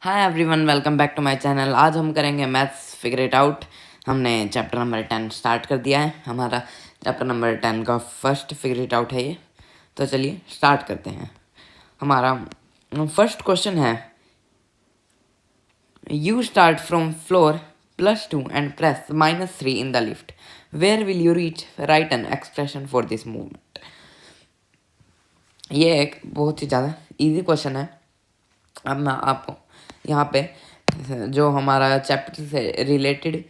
Hi everyone, welcome back to my channel. आज हम करेंगे मैथ्स फिगर इट आउट। हमने चैप्टर नंबर 10 स्टार्ट कर दिया है। हमारा चैप्टर नंबर 10 का फर्स्ट फिगर इट आउट है ये। तो चलिए स्टार्ट करते हैं। हमारा फर्स्ट क्वेश्चन है, you start from floor +2 and press -3 in the lift, where will you reach? Write an expression for this movement. ये एक बहुत ही ज़्यादा इजी क्वेश्चन है। अब मैं आपको यहाँ पे जो हमारा चैप्टर से रिलेटेड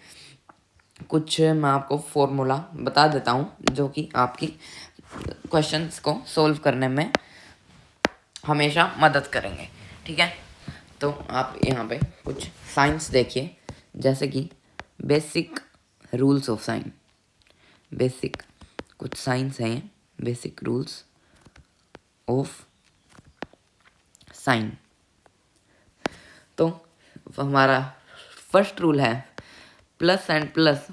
कुछ मैं आपको फॉर्मूला बता देता हूँ जो कि आपकी क्वेश्चंस को सॉल्व करने में हमेशा मदद करेंगे। ठीक है, तो आप यहाँ पे कुछ साइंस देखिए, जैसे कि basic rules of sine. Basic कुछ साइंस हैं, बेसिक रूल्स ऑफ साइन। तो हमारा फर्स्ट रूल है प्लस एंड प्लस।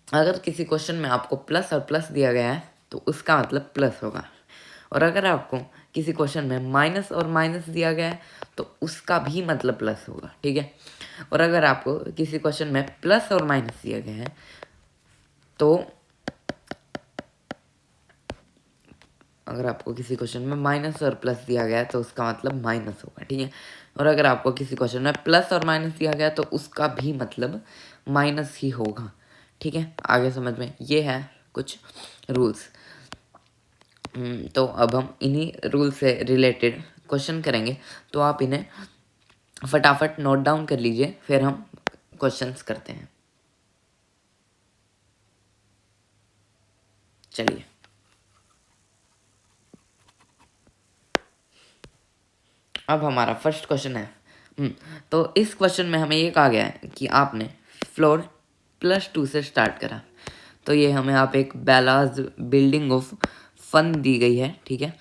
अगर किसी क्वेश्चन में आपको प्लस और प्लस दिया गया है तो उसका मतलब प्लस होगा, और अगर आपको किसी क्वेश्चन में माइनस और माइनस दिया गया है तो उसका भी मतलब प्लस होगा। ठीक है, और अगर आपको किसी क्वेश्चन में प्लस और माइनस दिया गया है तो अगर आपको किसी क्वेश्चन में माइनस और प्लस दिया गया है तो उसका मतलब माइनस होगा। ठीक है, और अगर आपको किसी क्वेश्चन में प्लस और माइनस दिया गया है तो उसका भी मतलब माइनस ही होगा। ठीक है, आगे समझ में ये है कुछ रूल्स। तो अब हम इन्हीं रूल से रिलेटेड क्वेश्चन करेंगे, तो आप इन्हें फटाफट नोट डाउन कर लीजिए, फिर हम क्वेश्चंस करते हैं। चलिए, अब हमारा फर्स्ट क्वेश्चन है। तो इस क्वेश्चन में हमें ये कहा गया है कि आपने फ्लोर +2 से स्टार्ट करा। तो ये हमें आप एक बेलाज बिल्डिंग ऑफ फन दी गई है। ठीक है,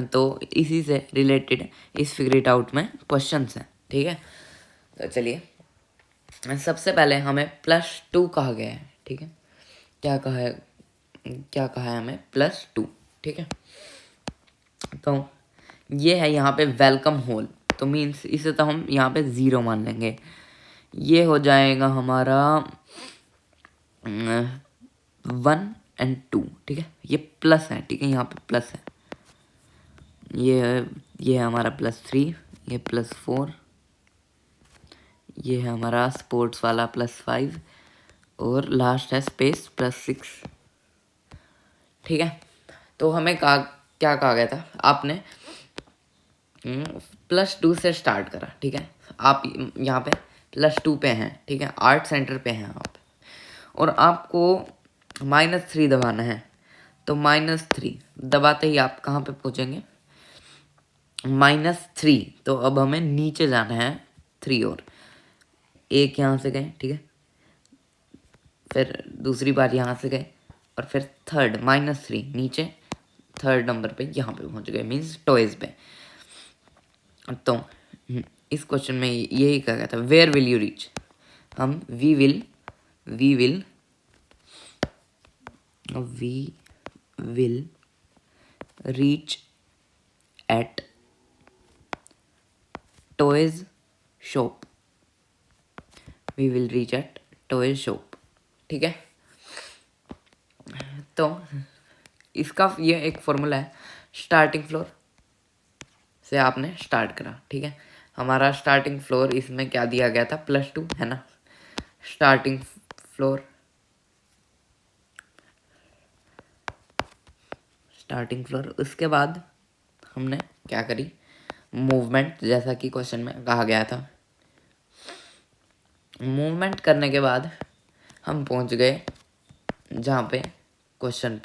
तो इसी से रिलेटेड इस फिगर इट आउट में क्वेश्चंस हैं। ठीक है, तो चलिए सबसे पहले हमें +2 कहा गया है। ठीक है, क्या कहा है हमें? +2। ठीक है, तो ये है यहाँ पे वेलकम हॉल, तो मीन्स इसे तो हम यहाँ पे 0 मान लेंगे। ये हो जाएगा हमारा 1 और 2। ठीक है, ये प्लस है। ठीक है, यहाँ पे प्लस है। ये है हमारा +3, ये +4, ये है हमारा स्पोर्ट्स वाला +5, और लास्ट है स्पेस +6। ठीक है, तो हमें क्या कहा गया था? आपने +2 से स्टार्ट करा। ठीक है, आप यहाँ पे +2 पे हैं। ठीक है, आर्ट सेंटर पे हैं आप, और आपको -3 दबाना है। तो -3 दबाते ही आप कहाँ पे पहुँचेंगे? -3। तो अब हमें नीचे जाना है 3, और एक यहाँ से गए। ठीक है, फिर दूसरी बार यहाँ से गए, और फिर थर्ड -3 नीचे, थर्ड नंबर पे यहाँ पे पहुँच गए, मीन्स टॉयज पे। तो इस क्वेश्चन में यही कहा गया था, वेयर विल यू रीच? हम we will reach at toys shop. We will reach at toys shop. ठीक है, तो इसका ये एक फॉर्मूला है, स्टार्टिंग फ्लोर से आपने स्टार्ट करा। ठीक है, हमारा स्टार्टिंग फ्लोर इसमें क्या दिया गया था? +2 है ना। स्टार्टिंग फ्लोर, उसके बाद हमने क्या करी? मूवमेंट, जैसा कि क्वेश्चन में कहा गया था। मूवमेंट करने के बाद हम पहुंच गए जहाँ पे क्वेश्चन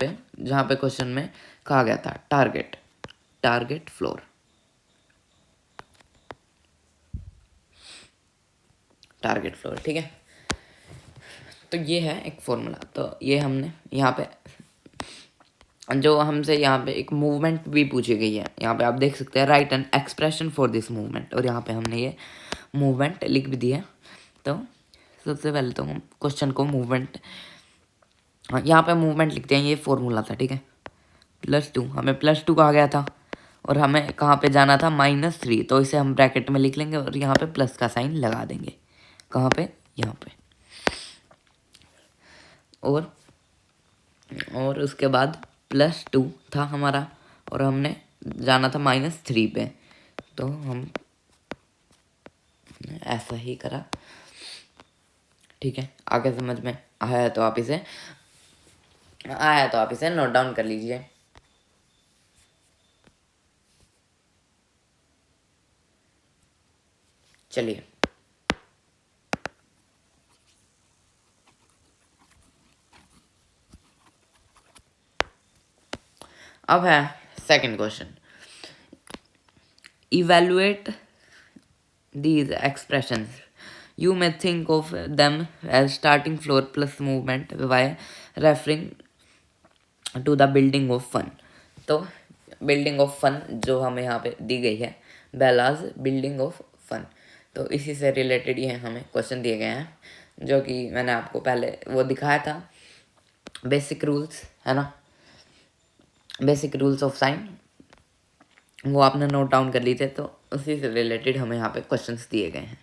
में कहा गया था टारगेट फ्लोर। ठीक है, तो ये है एक फॉर्मूला। तो ये हमने यहाँ पे जो हमसे यहाँ पे एक मूवमेंट भी पूछी गई है, यहाँ पे आप देख सकते हैं, right an expression for this movement, और यहाँ पे हमने ये मूवमेंट लिख भी दिया। तो सबसे पहले तो हम क्वेश्चन को मूवमेंट, यहाँ पे मूवमेंट लिखते हैं, ये फॉर्मूला था। ठीक है, +2 हमें +2 कहा गया था, और हमें कहाँ पे जाना था -3, तो इसे हम ब्रैकेट में लिख लेंगे और यहाँ पे प्लस का साइन लगा देंगे। कहाँ पे? यहाँ पे। और उसके बाद +2 था हमारा और हमने जाना था -3 पे, तो हम ऐसा ही करा। ठीक है, आगे समझ में आया तो आप इसे नोट डाउन कर लीजिए। चलिए, अब है second question. Evaluate these expressions. You may think of them as starting floor plus movement by referring to the building of fun. तो बिल्डिंग ऑफ फन जो हमें यहाँ पे दी गई है, बेलाज बिल्डिंग ऑफ फन, तो इसी से रिलेटेड ये हमें क्वेश्चन दिए गए हैं, जो कि मैंने आपको पहले वो दिखाया था, बेसिक रूल्स है ना, बेसिक रूल्स ऑफ साइन, वो आपने नोट डाउन कर ली थे, तो उसी से रिलेटेड हमें यहाँ पे क्वेश्चंस दिए गए हैं।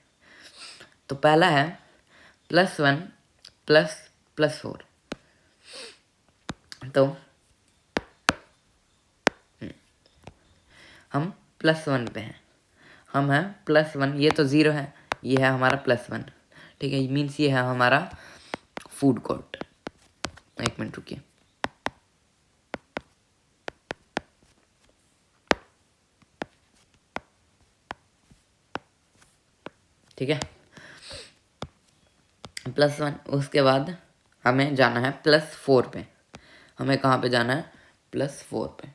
तो पहला है +1 ++4। तो हम +1 पे हैं, हम हैं +1, ये तो 0 है, ये है हमारा +1। ठीक है, मीन्स ये है हमारा फूड कोर्ट। एक मिनट रुकिए, ठीक है, +1। उसके बाद हमें जाना है +4 पे। हमें कहाँ पे जाना है? +4 पे।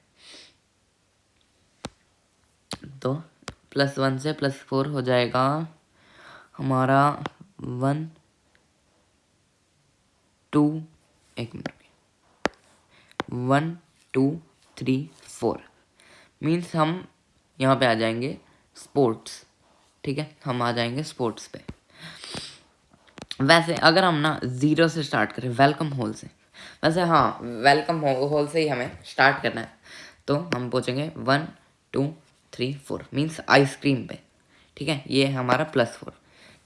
तो +1 से +4 हो जाएगा हमारा 1 2, एक मिनट, 1 2 3 4, मीन्स हम यहाँ पे आ जाएंगे स्पोर्ट्स। ठीक है, हम आ जाएंगे स्पोर्ट्स पे। वैसे अगर हम ना 0 से स्टार्ट करें, वेलकम हॉल से, वैसे हाँ, वेलकम हॉल से ही हमें स्टार्ट करना है, तो हम पहुँचेंगे 1 2 3 4, मीन्स आइसक्रीम पे। ठीक है, ये है हमारा +4।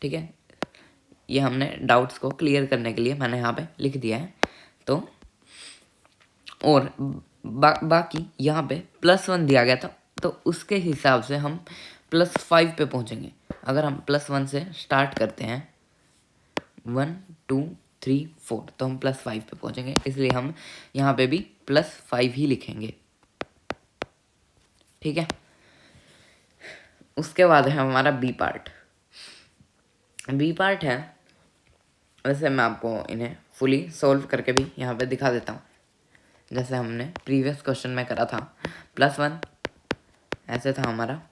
ठीक है, ये हमने डाउट्स को क्लियर करने के लिए मैंने यहाँ पे लिख दिया है। तो और बाकी यहाँ पे +1 दिया गया था, तो उसके हिसाब से हम +5 पे पहुँचेंगे। अगर हम +1 से स्टार्ट करते हैं 1 2 3 4, तो हम +5 पे पहुँचेंगे, इसलिए हम यहाँ पे भी +5 ही लिखेंगे। ठीक है, उसके बाद है हमारा बी पार्ट। बी पार्ट है, वैसे मैं आपको इन्हें फुली सॉल्व करके भी यहाँ पे दिखा देता हूँ, जैसे हमने प्रीवियस क्वेश्चन में करा था। +1 ऐसे था हमारा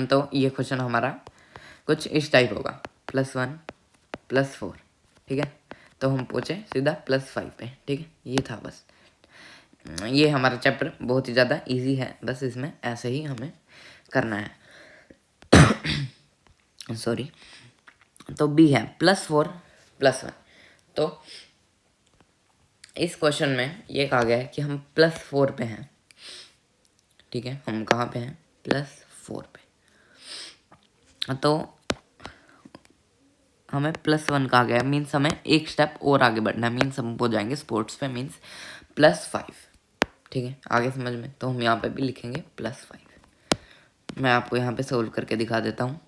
तो ये क्वेश्चन हमारा कुछ इस टाइप होगा, +1 +4। ठीक है, तो हम पहुँचे सीधा +5 पे। ठीक है, ये था बस। ये हमारा चैप्टर बहुत ही ज़्यादा इजी है, बस इसमें ऐसे ही हमें करना है। सॉरी, तो बी है +4 +1। तो इस क्वेश्चन में ये कहा गया है कि हम +4 पे हैं। ठीक है, हम कहाँ पे हैं? +4 पे। तो हमें +1 कहा गया, मीन्स हमें एक स्टेप और आगे बढ़ना है, मीन्स हम हो जाएंगे स्पोर्ट्स पे, मीन्स +5। ठीक है, आगे समझ में? तो हम यहाँ पे भी लिखेंगे +5। मैं आपको यहाँ पे सोल्व करके दिखा देता हूँ।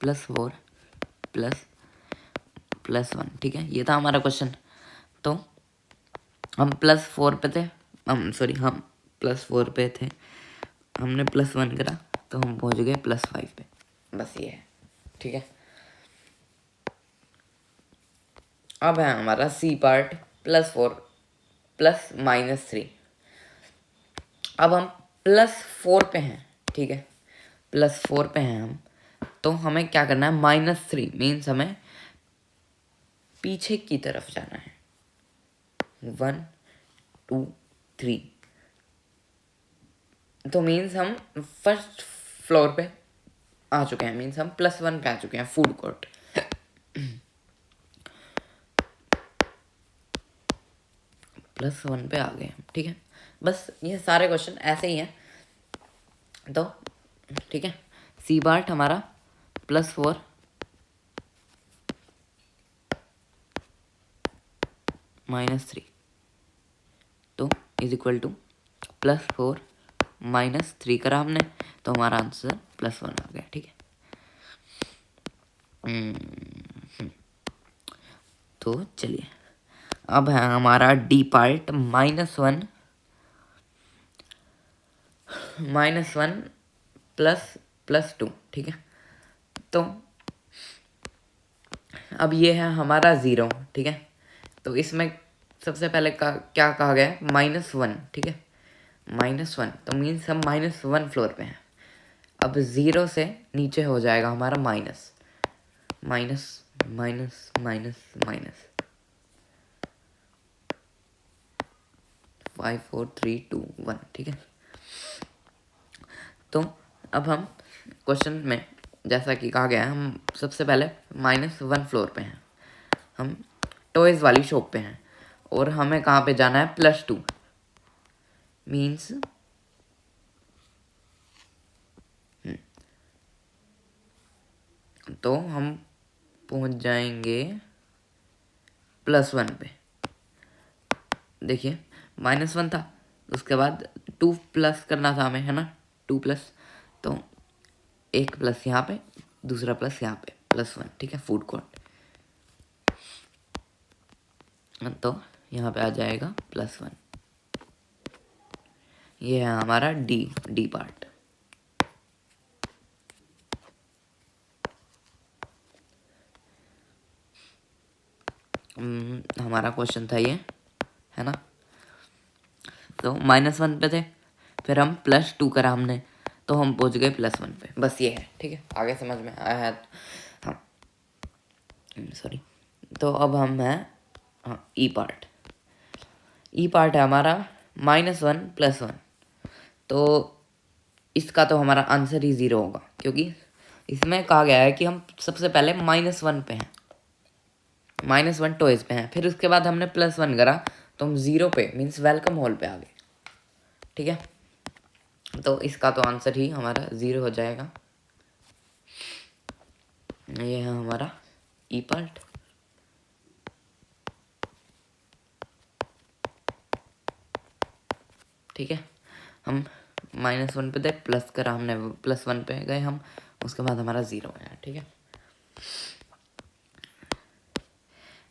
+4 +1। ठीक है, ये था हमारा क्वेश्चन। तो हम +4 पे थे, हम +4 पे थे, हमने +1 करा, तो हम पहुंच गए +5 पे। बस ये है। ठीक है, अब है हमारा सी पार्ट, +4 +-3। अब हम +4 पे हैं। ठीक है, +4 पे हैं हम, तो हमें क्या करना है? -3, मीन्स हमें पीछे की तरफ जाना है। 1 2 3, तो मीन्स हम फर्स्ट फ्लोर पे आ चुके हैं, मीन्स हम +1 पे आ चुके हैं, फूड कोर्ट। +1 पे आ गए हम, ठीक है। बस ये सारे क्वेश्चन ऐसे ही हैं। तो ठीक है, सी पार्ट हमारा +4 -3 तो इज इक्वल टू +4 -3 करा हमने, तो हमारा आंसर +1 आ गया, ठीक है। तो चलिए, अब है हमारा डी पार्ट -1 ++2, ठीक है। तो अब ये है हमारा 0, ठीक है। तो इसमें सबसे पहले क्या कहा गया है, -1, ठीक है। -1 तो मीन्स हम -1 फ्लोर पे हैं। अब 0 से नीचे हो जाएगा हमारा minus minus minus minus minus 5 4 3 2 1, ठीक है। तो अब हम क्वेश्चन में जैसा कि कहा गया है, हम सबसे पहले -1 फ्लोर पे हैं, हम टॉयज़ वाली शॉप पे हैं, और हमें कहाँ पे जाना है, +2 मीन्स तो हम पहुंच जाएंगे +1 पे। देखिए -1 था, उसके बाद 2 प्लस करना था हमें, है ना, 2 प्लस, तो एक प्लस यहाँ पे, दूसरा प्लस यहाँ पे, +1, ठीक है, फूड कोर्ट। तो यहाँ पे आ जाएगा +1। ये है हमारा डी पार्ट। हमारा क्वेश्चन था ये, है ना। तो -1 पे थे, फिर हम +2 करा हमने, तो हम पहुंच गए +1 पे। बस ये है, ठीक है, आगे समझ में आया है। हाँ सॉरी। तो अब हम हैं, हाँ, ई पार्ट है हमारा -1 +1। तो इसका तो हमारा आंसर ही 0 होगा, क्योंकि इसमें कहा गया है कि हम सबसे पहले -1 पे हैं, -1 टॉयज पे हैं, फिर उसके बाद हमने +1 करा, तो हम 0 पे मीन्स वेलकम हॉल पे आ गए, ठीक है। तो इसका तो आंसर ही हमारा 0 हो जाएगा। ये है हमारा ई पार्ट। ठीक है, हम -1 पे थे, प्लस करा हमने, +1 पे गए हम, उसके बाद हमारा 0 आया, ठीक है।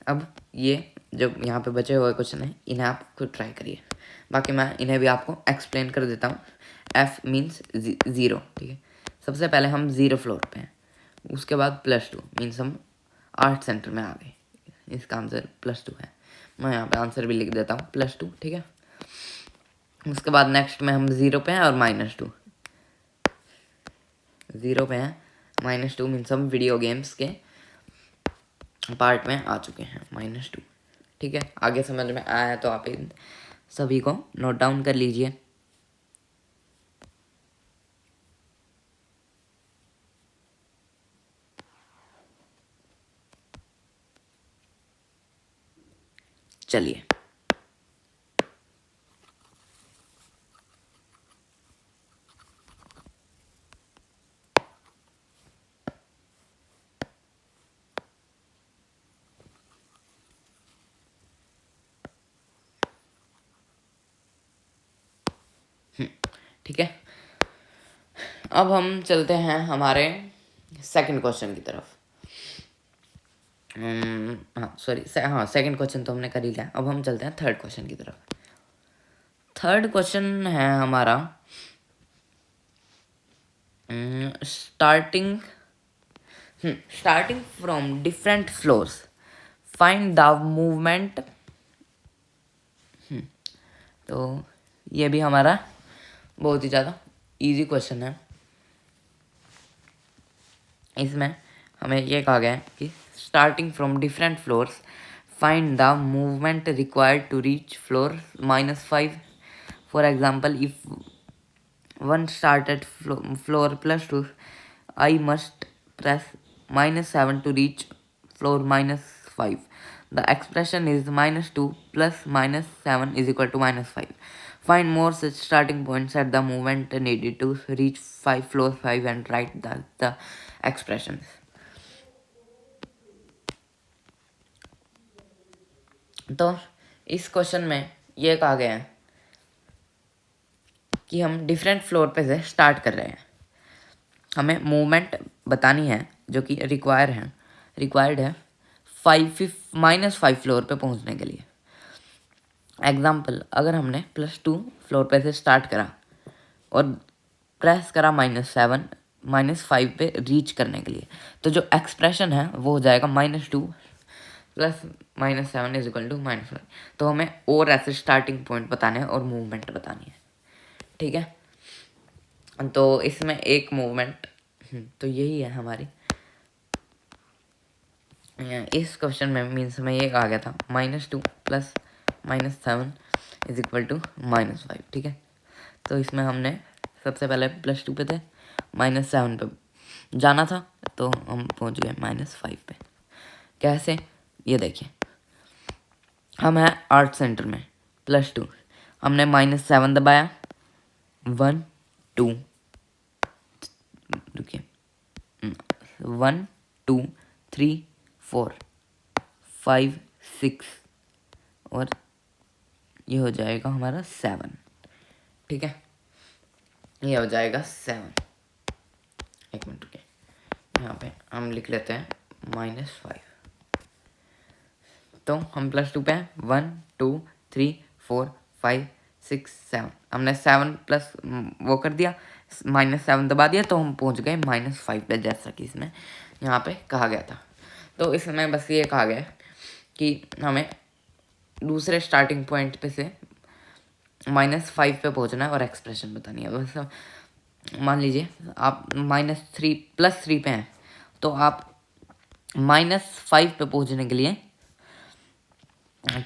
अब ये जो यहाँ पे बचे हुए क्वेश्चन है, इन्हें आप खुद ट्राई करिए, बाकी मैं इन्हें भी आपको एक्सप्लेन कर देता हूँ। F मीन्स 0, ठीक है। सबसे पहले हम 0 फ्लोर पे हैं, उसके बाद +2 मीन्स हम आर्ट सेंटर में आ गए, इसका आंसर +2 है। मैं यहाँ पे आंसर भी लिख देता हूँ, +2, ठीक है। उसके बाद नेक्स्ट में हम 0 पे हैं और -2, 0 पे हैं, -2 मीन्स हम वीडियो गेम्स के पार्ट में आ चुके हैं, -2, ठीक है। आगे समझ में आया है तो आप इन सभी को नोट डाउन कर लीजिए। चलिए, ठीक है। अब हम चलते हैं हमारे सेकंड क्वेश्चन की तरफ। हाँ सॉरी, हाँ सेकंड क्वेश्चन तो हमने कर ही लिया, अब हम चलते हैं थर्ड क्वेश्चन की तरफ। थर्ड क्वेश्चन है हमारा starting from different floors, find the movement. तो ये भी हमारा बहुत ही ज़्यादा इजी क्वेश्चन है। इसमें हमें ये कहा गया है कि starting from different floors, find the movement required to reach floor -5। For example, if one start at floor +2, I must press -7 to reach floor -5. The expression is -2 + -7 is equal to -5. Find more such starting points at the movement needed to reach 5 floor 5 and write the expressions. तो इस question में ये कहा गया है कि हम different floor पे से स्टार्ट कर रहे हैं. हमें मूवमेंट बतानी है जो कि रिक्वायर्ड है -5 फ्लोर पे पहुंचने के लिए. एग्जाम्पल, अगर हमने +2 फ्लोर पे से स्टार्ट करा और प्रेस करा -7 -5 पे रीच करने के लिए, तो जो एक्सप्रेशन है वो हो जाएगा -2 + -7 इज इक्वल टू -5. तो हमें और ऐसे स्टार्टिंग पॉइंट बताने हैं और मूवमेंट बतानी है. ठीक है, तो इसमें एक मूवमेंट तो यही है हमारी. इस क्वेश्चन में मीन्स हमें ये कहा गया था -2 + -7 इज इक्वल टू -5. ठीक है, तो इसमें हमने सबसे पहले +2 पे थे, -7 पे जाना था, तो हम पहुंच गए -5 पे. कैसे, ये देखिए, हम हैं आर्ट सेंटर में. +2 हमने -7 दबाया, 1 2 रुकिए 1 2 3 4 5 6 और ये हो जाएगा हमारा 7. ठीक है, ये हो जाएगा 7. एक मिनट रुकिए, यहाँ पे हम लिख लेते हैं -5. तो हम +2 पे हैं, 1 2 3 4 5 6 7. हमने 7 प्लस वो कर दिया, -7 दबा दिया, तो हम पहुंच गए -5 पे, जैसा कि इसमें यहाँ पे कहा गया था. तो इसमें बस ये कहा गया कि हमें दूसरे स्टार्टिंग पॉइंट पे से -5 पे पहुंचना है और एक्सप्रेशन बतानी है. बस मान लीजिए आप -3 +3 पे हैं, तो आप -5 पे पहुंचने के लिए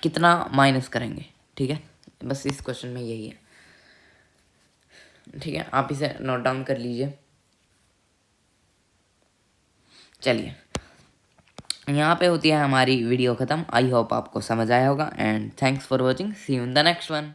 कितना माइनस करेंगे. ठीक है, बस इस क्वेश्चन में यही है. ठीक है, आप इसे नोट डाउन कर लीजिए. चलिए, यहाँ पे होती है हमारी वीडियो ख़त्म. आई होप आपको समझ आया होगा, and thanks for watching. See you in the next one.